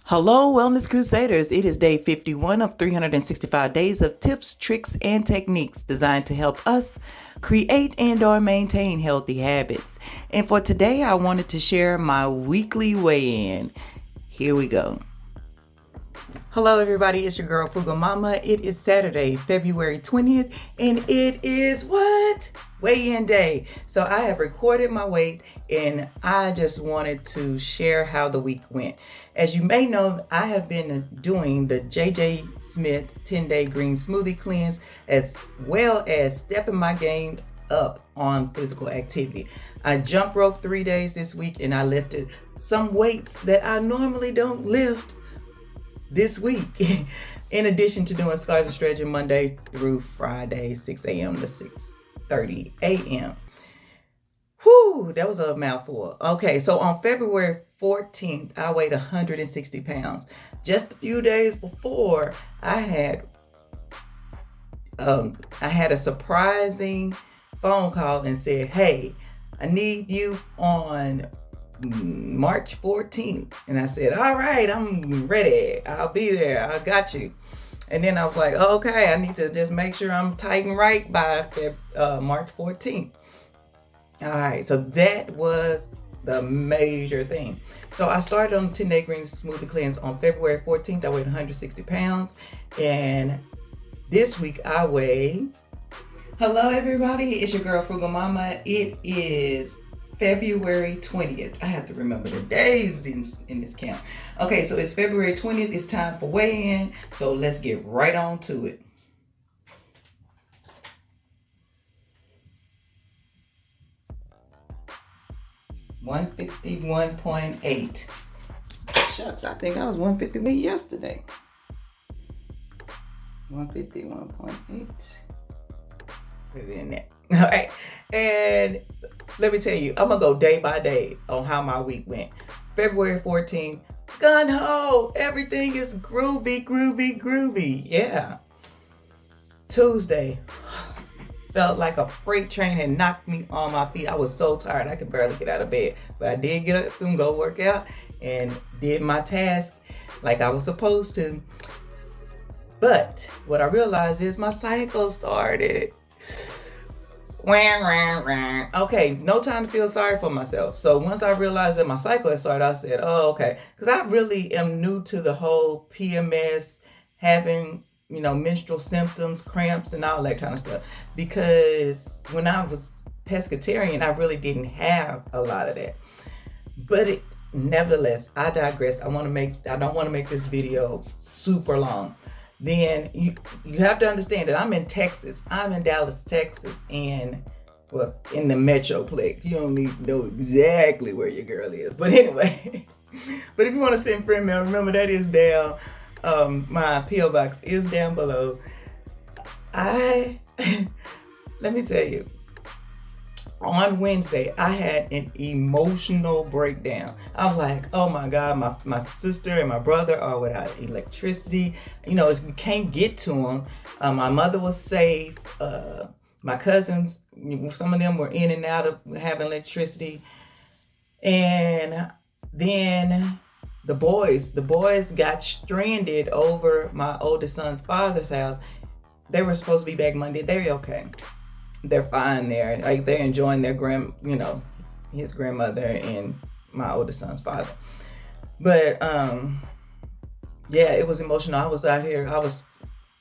Hello, Wellness Crusaders. It is day 51 of 365 days of tips, tricks, and techniques designed to help us create and/or maintain healthy habits. And for today, I wanted to share my weekly weigh-in. Here we go. Hello, everybody. It's your girl, Frugal Mama. It is Saturday, February 20th, and it is what? Weigh-in day. So I have recorded my weight, and I just wanted to share how the week went. As you may know, I have been doing the JJ Smith 10-day green smoothie cleanse, as well as stepping my game up on physical activity. I jump rope 3 days this week, and I lifted some weights that I normally don't lift this week, in addition to doing squats and stretching Monday through Friday, 6 a.m. to 6:30 a.m. Whew, that was a mouthful. Okay, so on February 14th, I weighed 160 pounds. Just a few days before, I had a surprising phone call and said, "Hey, I need you on March 14th." And I said, "All right, I'm ready. I'll be there. I got you." And then I was like, "Okay, I need to just make sure I'm tight and right by March 14th. All right, so that was the major thing. So I started on the 10-day green smoothie cleanse on February 14th. I weighed 160 pounds. And this week I weigh... Hello, everybody. It's your girl, Frugal Mama. It is February 20th. I have to remember the days in this count. Okay, so it's February 20th. It's time for weigh-in. So let's get right on to it. $151.8. Shucks, I think I was 151 yesterday. 151.8. Put it in there. All right. And let me tell you, I'm going to go day by day on how my week went. February 14th, gun ho. Everything is groovy, groovy, groovy. Yeah. Tuesday, felt like a freight train had knocked me on my feet. I was so tired, I could barely get out of bed. But I did get up and go work out and did my task like I was supposed to. But what I realized is my cycle started. Okay, no time to feel sorry for myself. So once I realized that my cycle had started, I said, "Oh, okay." Because I really am new to the whole PMS, having, menstrual symptoms, cramps, and all that kind of stuff. Because when I was pescatarian, I really didn't have a lot of that. But nevertheless, I digress. I don't want to make this video super long. Then you have to understand that I'm in Texas. I'm in Dallas, Texas, and in the Metroplex. You don't need to know exactly where your girl is. But anyway, but if you want to send friend mail, remember that is down. My P.O. box is down below. Let me tell you, on Wednesday, I had an emotional breakdown. I was like, "Oh my God, my sister and my brother are without electricity. You can't get to them. My mother was safe. My cousins, some of them were in and out of having electricity. And then the boys got stranded over my oldest son's father's house. They were supposed to be back Monday. They're okay. They're fine there. Like, they're enjoying their his grandmother and my oldest son's father. But yeah, it was emotional. I was out here. I was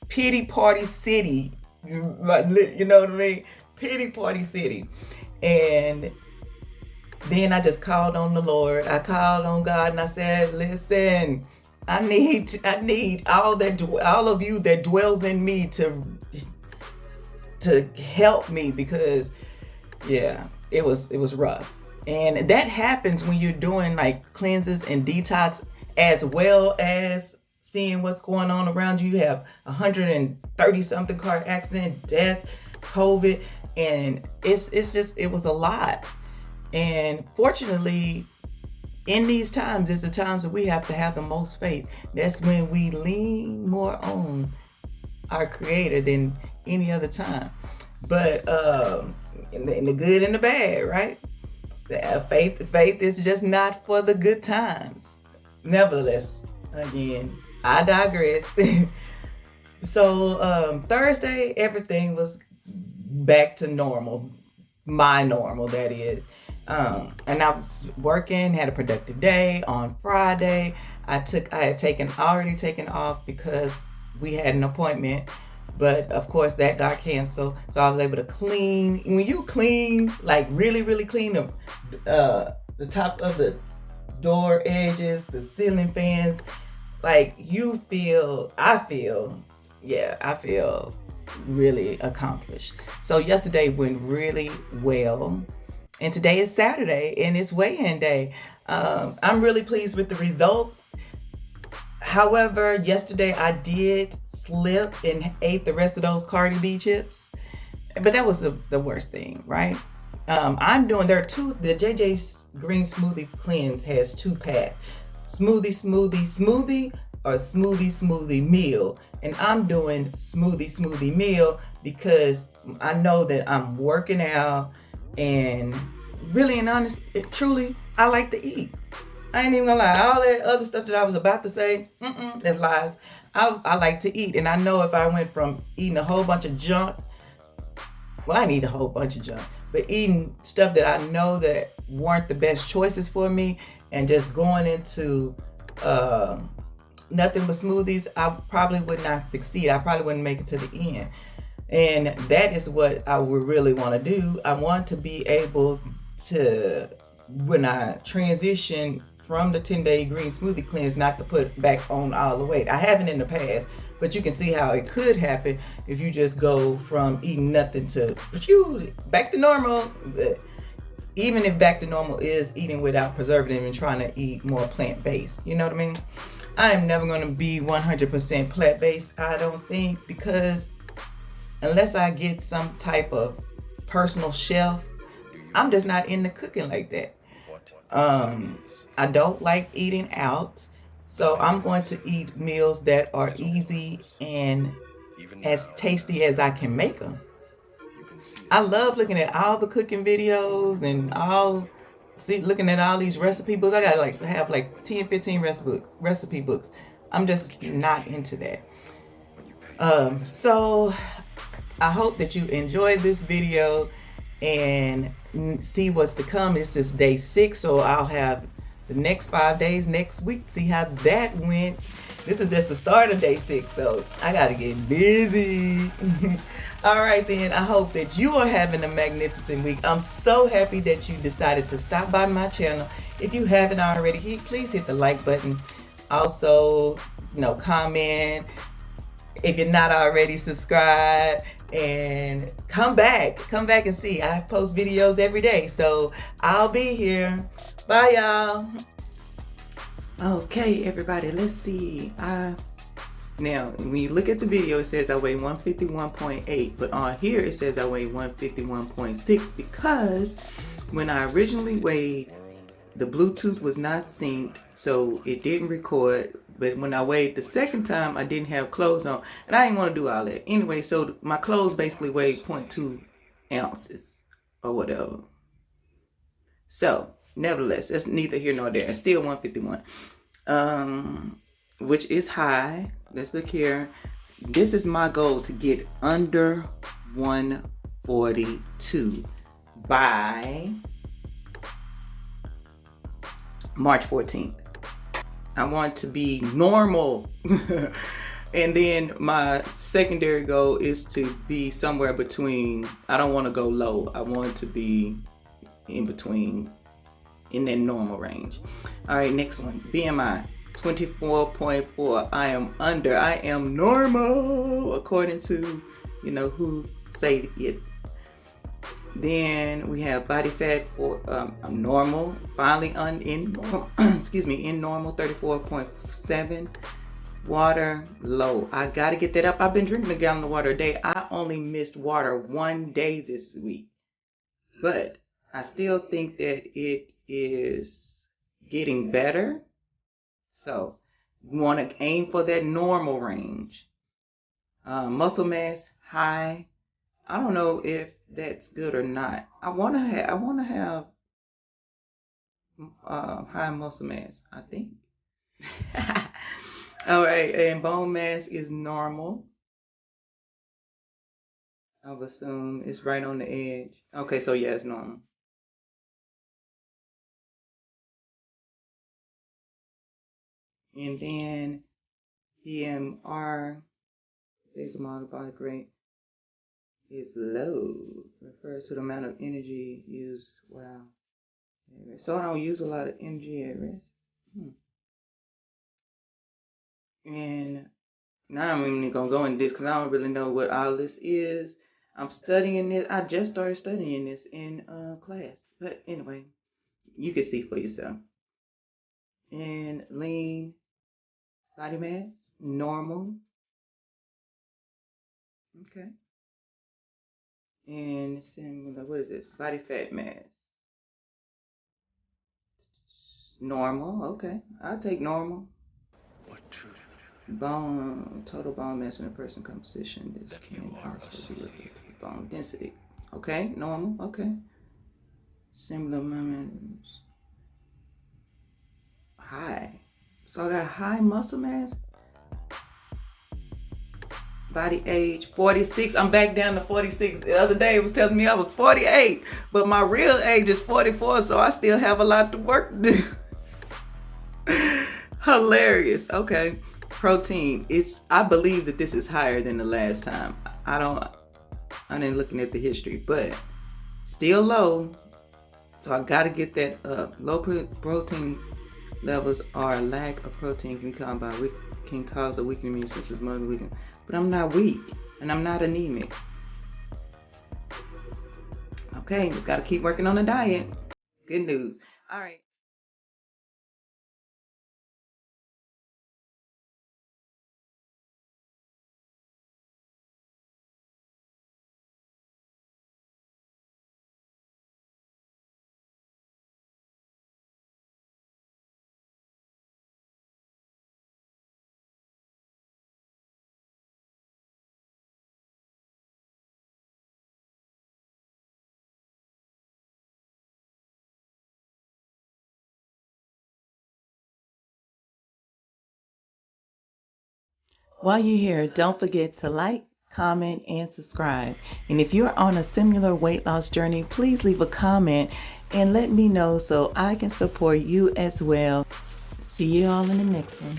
pity party city. You know what I mean? Pity party city. And then I just called on the Lord. I called on God and I said, "Listen, I need all of you that dwells in me to help me," because yeah, it was rough. And that happens when you're doing like cleanses and detox, as well as seeing what's going on around you. You have 130 something car accident, death, COVID, and it was a lot. And fortunately, in these times, it's the times that we have to have the most faith. That's when we lean more on our Creator than any other time. But in the good and the bad, right? Faith is just not for the good times. Nevertheless, Again, I digress. So Thursday, everything was back to normal, my normal, that is. And I was working, had a productive day. On Friday, I had already taken off because we had an appointment, but of course that got canceled. So I was able to clean. When you clean, like really, really clean the top of the door edges, the ceiling fans, like I feel really accomplished. So yesterday went really well, and today is Saturday and it's weigh-in day. I'm really pleased with the results. However, yesterday I did slip and ate the rest of those Cardi B chips, but that was the worst thing, right? I'm doing there are two. The JJ's Green Smoothie Cleanse has two paths: smoothie or smoothie meal. And I'm doing smoothie meal because I know that I'm working out, and really and honest, truly, I like to eat. I ain't even gonna lie. All that other stuff that I was about to say, that's lies. I like to eat, and I know if I went from eating a whole bunch of junk, well, I need a whole bunch of junk, but eating stuff that I know that weren't the best choices for me, and just going into uh, nothing but smoothies, I probably would not succeed. I probably wouldn't make it to the end. And that is what I would really want to do. I want to be able to, when I transition from the 10-day green smoothie cleanse, not to put back on all the weight. I haven't in the past, but you can see how it could happen if you just go from eating nothing to back to normal. Even if back to normal is eating without preservative and trying to eat more plant-based, you know what I mean? I am never going to be 100% plant-based, I don't think, because unless I get some type of personal chef, I'm just not into cooking like that. I don't like eating out, so I'm going to eat meals that are easy and as tasty as I can make them. I love looking at all the cooking videos and looking at all these recipe books. I got like have like 10, 15 recipe books. I'm just not into that. So I hope that you enjoyed this video and see what's to come. This is day 6, so I'll have the next 5 days next week. See how that went. This is just the start of day 6, so I gotta get busy. All right then, I hope that you are having a magnificent week. I'm so happy that you decided to stop by my channel. If you haven't already, please hit the like button. Also, comment. If you're not already, subscribe, and come back and see. I post videos every day, so I'll be here. Bye, y'all. Okay, everybody, let's see. Now, when you look at the video, it says I weigh 151.8, but on here it says I weigh 151.6 because when I originally weighed, the Bluetooth was not synced, so it didn't record. But when I weighed the second time, I didn't have clothes on, and I didn't want to do all that. Anyway, so my clothes basically weighed 0.2 ounces or whatever. So, nevertheless, it's neither here nor there. It's still 151, which is high. Let's look here. This is my goal, to get under 142 by March 14th. I want to be normal. And then my secondary goal is to be somewhere between, I don't want to go low. I want to be in between, in that normal range. All right, next one. BMI 24.4. I am under. I am normal according to, who say it. Then we have body fat for normal. Finally in normal. Excuse me, in normal 34.7. Water low. I gotta get that up. I've been drinking a gallon of water a day. I only missed water one day this week, but I still think that it is getting better. So you want to aim for that normal range. Muscle mass high. I don't know if that's good or not. I want to have high muscle mass, I think. All right, and bone mass is normal. I would assume it's right on the edge. Okay, so yeah, it's normal. And then PMR, basal metabolic rate, is low. Refers to the amount of energy used while at rest. So I don't use a lot of energy at rest. And now I'm even gonna go into this because I don't really know what all this is. I'm studying this. I just started studying this in class. But anyway, you can see for yourself. And lean body mass, normal. Okay. And similar, what is this? Body fat mass, normal. Okay, I'll take normal. What truth? Total bone mass in a person composition. This can also be looked at bone density. Okay, normal. Okay. Similar moments. High. So I got high muscle mass. Body age 46. I'm back down to 46. The other day it was telling me I was 48, but my real age is 44, so I still have a lot to work to do. Hilarious. Okay. Protein. I believe that this is higher than the last time. I didn't looking at the history, but still low. So I gotta get that up. Low protein levels or lack of protein can cause a weakened immune system. But I'm not weak and I'm not anemic. Okay, just gotta keep working on the diet. Good news. All right. While you're here, don't forget to like, comment, and subscribe. And if you're on a similar weight loss journey, please leave a comment and let me know so I can support you as well. See you all in the next one.